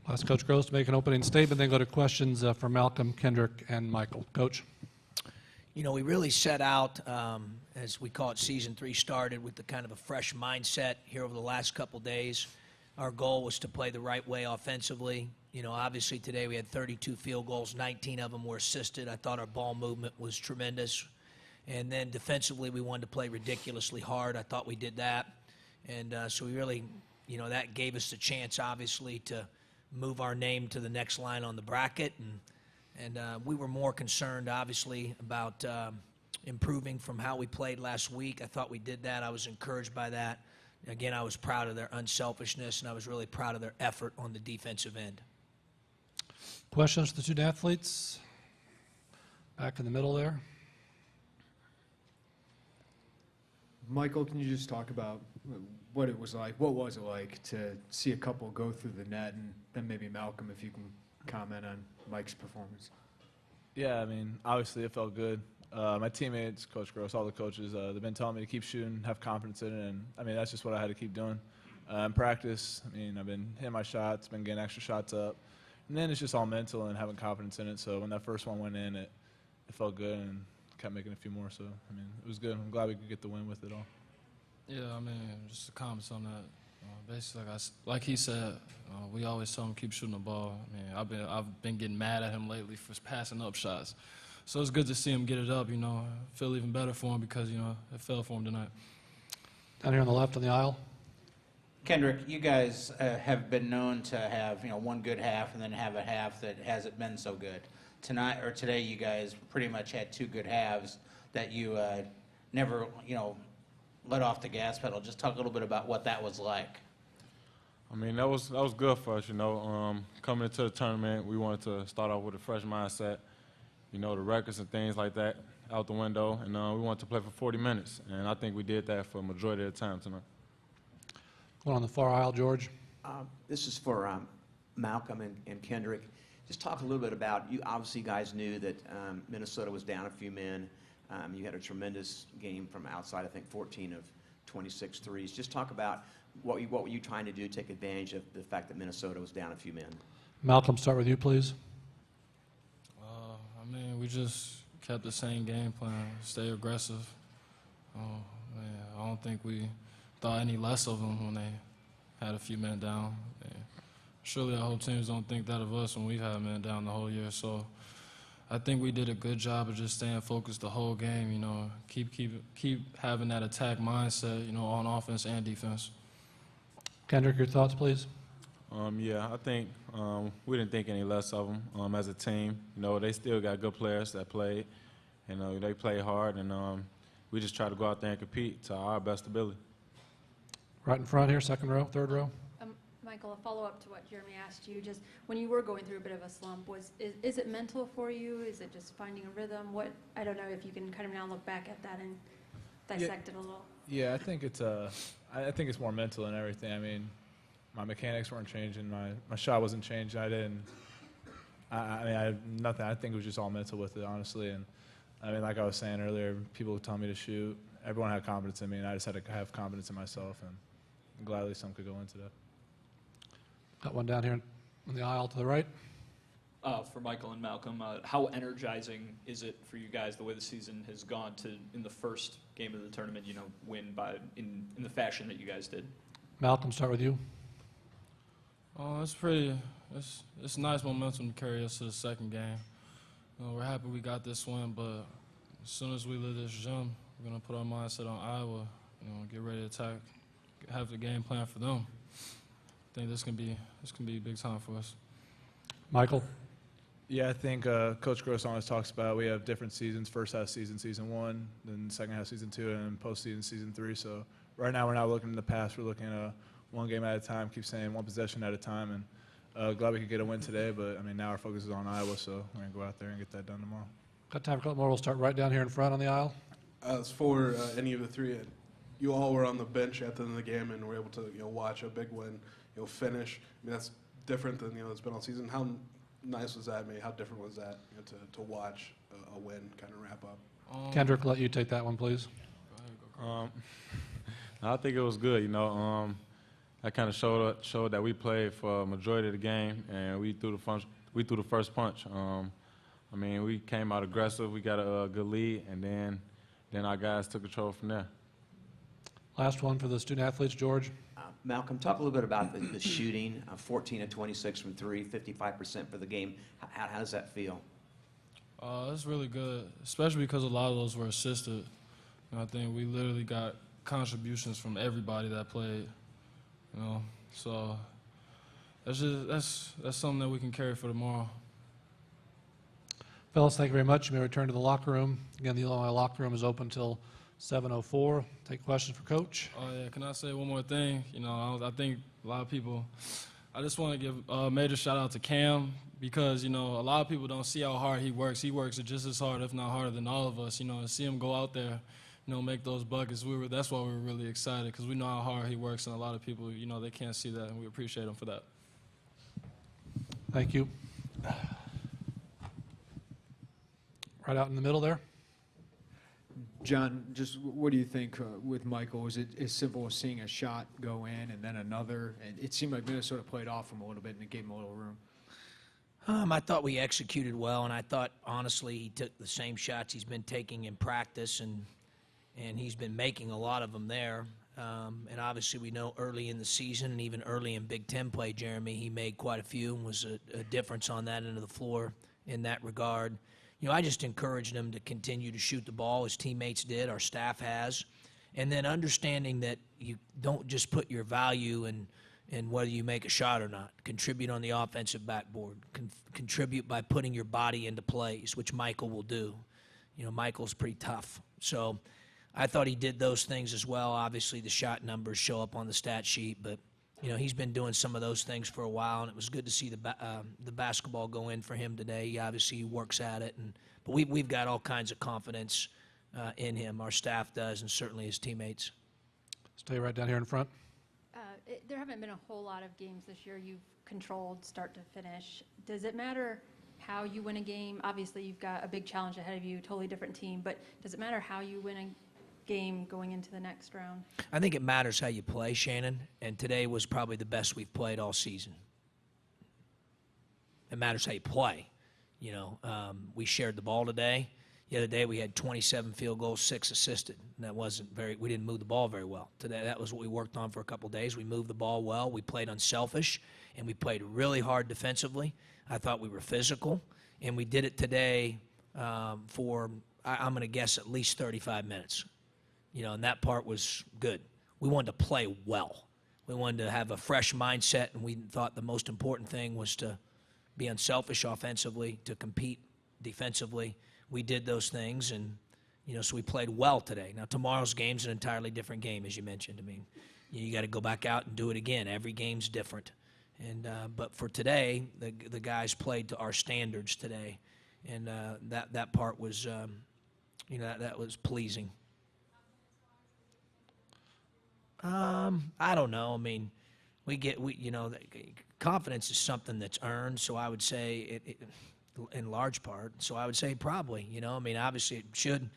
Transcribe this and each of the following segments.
Ask Coach Gross to make an opening statement, then go to questions for Malcolm, Kendrick, and Michael. Coach. You know, we really set out, as we call it, Season 3 started with the kind of a fresh mindset here over the last couple days. Our goal was to play the right way offensively. You know, obviously today we had 32 field goals, 19 of them were assisted. I thought our ball movement was tremendous. And then defensively we wanted to play ridiculously hard. I thought we did that. And so we really, you know, that gave us the chance, obviously, to move our name to the next line on the bracket. And we were more concerned, obviously, about improving from how we played last week. I thought we did that. I was encouraged by that. Again, I was proud of their unselfishness, and I was really proud of their effort on the defensive end. Questions for the student athletes? Back in the middle there. Michael, can you just talk about what it was like? What was it like to see a couple go through the net, and then maybe Malcolm, if you can comment on Mike's performance? Yeah, I mean, obviously it felt good. My teammates, Coach Gross, all the coaches, they've been telling me to keep shooting, have confidence in it, and I mean, that's just what I had to keep doing. In practice, I mean, I've been hitting my shots, been getting extra shots up, and then it's just all mental and having confidence in it. So when that first one went in, it felt good and kept making a few more. So, I mean, it was good. I'm glad we could get the win with it all. Yeah, I mean, just to comment on that. Basically, like he said, we always tell him keep shooting the ball. I mean, I've been getting mad at him lately for passing up shots. So it's good to see him get it up, you know. I feel even better for him because, you know, it fell for him tonight. Down here on the left on the aisle. Kendrick, you guys have been known to have, you know, one good half and then have a half that hasn't been so good. Tonight or today, you guys pretty much had two good halves that you never, you know, let off the gas pedal. Just talk a little bit about what that was like. I mean, that was good for us, you know. Coming into the tournament, we wanted to start off with a fresh mindset, you know, the records and things like that out the window, and we wanted to play for 40 minutes, and I think we did that for a majority of the time tonight. One on the far aisle, George. This is for Malcolm and Kendrick. Just talk a little bit about, you obviously guys knew that Minnesota was down a few men. You had a tremendous game from outside, I think 14 of 26 threes. Just talk about what were you trying to do to take advantage of the fact that Minnesota was down a few men? Malcolm, start with you, please. I mean, we just kept the same game plan, stay aggressive. I don't think we thought any less of them when they had a few men down. Surely our whole teams don't think that of us when we've had men down the whole year. So I think we did a good job of just staying focused the whole game, you know, keep having that attack mindset, you know, on offense and defense. Kendrick, your thoughts, please. Yeah, I think we didn't think any less of them as a team. You know, they still got good players that played, and they play hard, and we just try to go out there and compete to our best ability. Right in front here, second row, third row. Michael, a follow-up to what Jeremy asked you, just when you were going through a bit of a slump, is it mental for you? Is it just finding a rhythm? I don't know if you can kind of now look back at that and dissect it a little. Yeah, I think it's more mental than everything. I mean, my mechanics weren't changing, my shot wasn't changing. I had nothing. I think it was just all mental with it, honestly. And I mean, like I was saying earlier, people would tell me to shoot. Everyone had confidence in me, and I just had to have confidence in myself. And gladly some could go into that. Got one down here on the aisle to the right. For Michael and Malcolm, how energizing is it for you guys the way the season has gone to, in the first game of the tournament, you know, win in the fashion that you guys did? Malcolm, start with you. It's nice momentum to carry us to the second game. You know, we're happy we got this win, but as soon as we leave this gym, we're going to put our mindset on Iowa, you know, get ready to attack, have the game plan for them. I think this can be big time for us. Michael. Yeah, I think Coach Gross always talks about we have different seasons, first half season, season 1, then second half season 2, and postseason season 3. So right now we're not looking in the past, we're looking at one game at a time, keep saying one possession at a time, and glad we could get a win today, but I mean now our focus is on Iowa, so we're going to go out there and get that done tomorrow. Got time for a couple more. We'll start right down here in front on the aisle. As for any of the three, you all were on the bench at the end of the game and were able to, you know, watch a big win, you know, finish. I mean, that's different than, you know, it's been all season. How nice was that? I mean, how different was that, you know, to watch a win kind of wrap up? Kendrick, let you take that one, please. I think it was good. You know, that kind of showed that we played for a majority of the game, and we threw the first punch. I mean, we came out aggressive. We got a good lead, and then our guys took control from there. Last one for the student athletes, George. Malcolm, talk a little bit about the shooting, 14 of 26 from three, 55% for the game. How does that feel? It's really good, especially because a lot of those were assisted. And I think we literally got contributions from everybody that played. You know, so that's something that we can carry for tomorrow. Fellas, thank you very much. You may return to the locker room. Again, the Illinois locker room is open until 7:04. Take questions for Coach. Oh, yeah, can I say one more thing? You know, I think a lot of people, I just want to give a major shout out to Cam because, you know, a lot of people don't see how hard he works. He works just as hard, if not harder than all of us, you know, and see him go out there, you know, make those buckets. That's why we were really excited because we know how hard he works, and a lot of people, you know, they can't see that, and we appreciate him for that. Thank you. Right out in the middle there. John, just what do you think with Michael? Was it as simple as seeing a shot go in and then another? And it seemed like Minnesota played off him a little bit and it gave him a little room. I thought we executed well, and I thought, honestly, he took the same shots he's been taking in practice, and he's been making a lot of them there. And obviously we know early in the season and even early in Big Ten play, Jeremy, he made quite a few and was a difference on that end of the floor in that regard. You know, I just encouraged him to continue to shoot the ball. His teammates did, our staff has. And then understanding that you don't just put your value in whether you make a shot or not. Contribute on the offensive backboard. Contribute by putting your body into plays, which Michael will do. You know, Michael's pretty tough. So I thought he did those things as well. Obviously, the shot numbers show up on the stat sheet, but you know, he's been doing some of those things for a while, and it was good to see the basketball go in for him today. He obviously works at it, but we've got all kinds of confidence in him. Our staff does, and certainly his teammates. Stay right down here in front. There haven't been a whole lot of games this year you've controlled start to finish. Does it matter how you win a game? Obviously, you've got a big challenge ahead of you, totally different team, but does it matter how you win a game going into the next round? I think it matters how you play, Shannon, and today was probably the best we've played all season. It matters how you play. You know, we shared the ball today. The other day we had 27 field goals, 6 assisted. And that wasn't we didn't move the ball very well. Today, that was what we worked on for a couple days. We moved the ball well. We played unselfish, and we played really hard defensively. I thought we were physical, and we did it today for, I'm going to guess, at least 35 minutes. You know, and that part was good. We wanted to play well. We wanted to have a fresh mindset, and we thought the most important thing was to be unselfish offensively, to compete defensively. We did those things, and, you know, so we played well today. Now, tomorrow's game's an entirely different game, as you mentioned. I mean, you got to go back out and do it again. Every game's different. And but for today, the guys played to our standards today, and that part was, you know, that was pleasing. I don't know. I mean, you know, confidence is something that's earned. So I would say it in large part. So I would say probably, you know, I mean, obviously it should,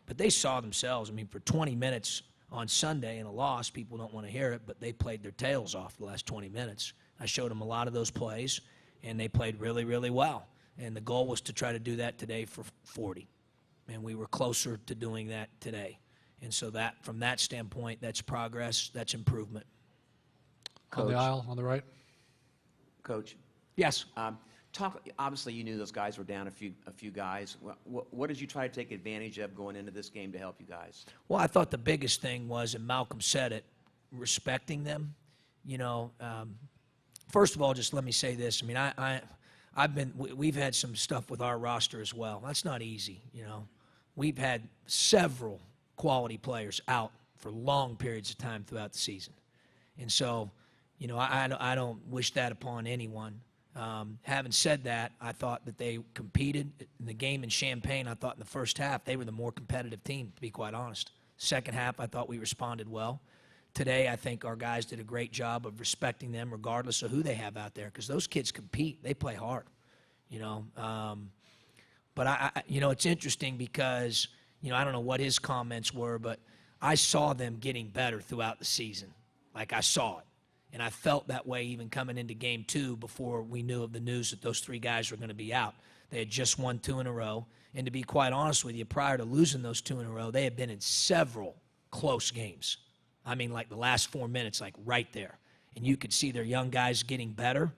but they saw themselves. I mean, for 20 minutes on Sunday in a loss, people don't want to hear it, but they played their tails off the last 20 minutes. I showed them a lot of those plays, and they played really well. And the goal was to try to do that today for 40. And we were closer to doing that today. And so that, from that standpoint, that's progress, that's improvement. On the aisle, on the right. Coach, Yes. obviously you knew those guys were down a few guys. What did you try to take advantage of going into this game to help you guys? Well, I thought the biggest thing was, and Malcolm said it, respecting them. You know, first of all, just let me say this. I mean, we've had some stuff with our roster as well. That's not easy, you know. We've had several quality players out for long periods of time throughout the season. And so, you know, I don't wish that upon anyone. Having said that, I thought that they competed in the game in Champaign. I thought in the first half they were the more competitive team, to be quite honest. Second half, I thought we responded well. Today, I think our guys did a great job of respecting them regardless of who they have out there, because those kids compete. They play hard, you know. But, you know, it's interesting because, you know, I don't know what his comments were, but I saw them getting better throughout the season. Like, I saw it. And I felt that way even coming into game 2 before we knew of the news that those 3 guys were going to be out. They had just won 2 in a row. And to be quite honest with you, prior to losing those 2 in a row, they had been in several close games. I mean, like the last 4 minutes, like right there. And you could see their young guys getting better.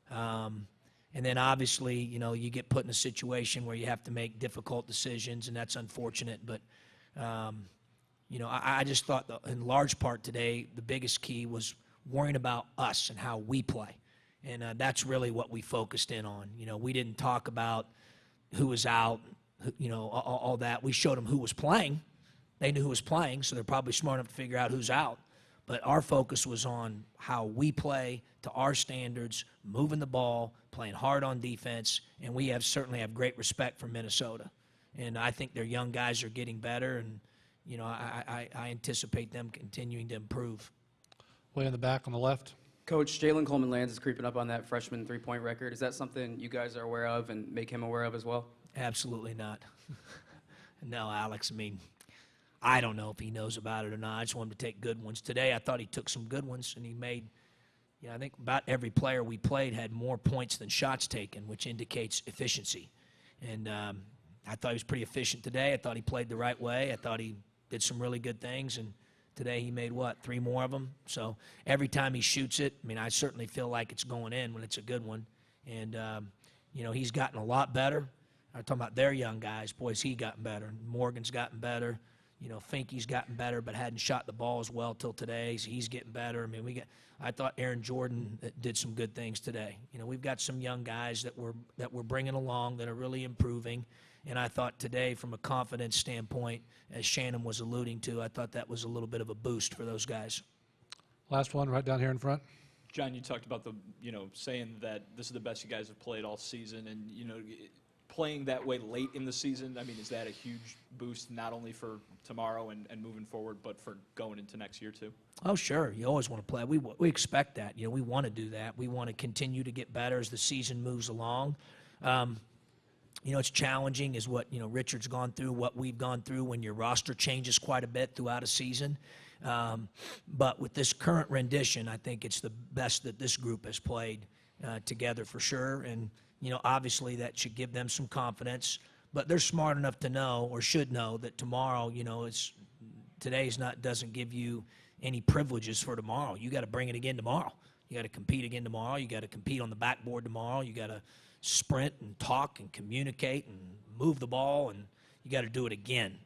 And then obviously, you know, you get put in a situation where you have to make difficult decisions, and that's unfortunate. But, you know, I just thought that in large part today, the biggest key was worrying about us and how we play. And that's really what we focused in on. You know, we didn't talk about who was out, you know, all that. We showed them who was playing. They knew who was playing, so they're probably smart enough to figure out who's out. But our focus was on how we play to our standards, moving the ball, playing hard on defense, and we certainly have great respect for Minnesota. And I think their young guys are getting better, and, you know, I anticipate them continuing to improve. Way in the back on the left. Coach, Jalen Coleman-Lands is creeping up on that freshman three-point record. Is that something you guys are aware of and make him aware of as well? Absolutely not. No, Alex, I mean, I don't know if he knows about it or not. I just want him to take good ones. Today, I thought he took some good ones, and he made, you know, I think about every player we played had more points than shots taken, which indicates efficiency. And I thought he was pretty efficient today. I thought he played the right way. I thought he did some really good things, and today he made, what, 3 more of them? So every time he shoots it, I mean, I certainly feel like it's going in when it's a good one. And, you know, he's gotten a lot better. I'm talking about their young guys. Boys, he's gotten better. Morgan's gotten better. You know, Finke's gotten better, but hadn't shot the ball as well till today. So he's getting better. I mean, I thought Aaron Jordan did some good things today. You know, we've got some young guys that we're bringing along that are really improving. And I thought today, from a confidence standpoint, as Shannon was alluding to, I thought that was a little bit of a boost for those guys. Last one, right down here in front. John, you talked about saying that this is the best you guys have played all season, and, you know, playing that way late in the season, I mean, is that a huge boost not only for tomorrow and moving forward, but for going into next year too? Oh, sure. You always want to play. We expect that. You know, we want to do that. We want to continue to get better as the season moves along. You know, it's challenging is what, you know, Richard's gone through, what we've gone through when your roster changes quite a bit throughout a season. But with this current rendition, I think it's the best that this group has played together for sure. And, you know, obviously that should give them some confidence. But they're smart enough to know, or should know, that tomorrow, you know, doesn't give you any privileges for tomorrow. You got to bring it again tomorrow. You got to compete again tomorrow. You got to compete on the backboard tomorrow. You got to sprint and talk and communicate and move the ball, and you got to do it again,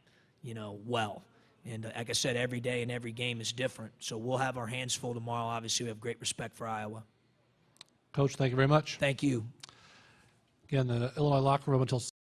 you know, well. And like I said, every day and every game is different. So we'll have our hands full tomorrow. Obviously, we have great respect for Iowa. Coach, thank you very much. Thank you. Again, the Illinois locker room until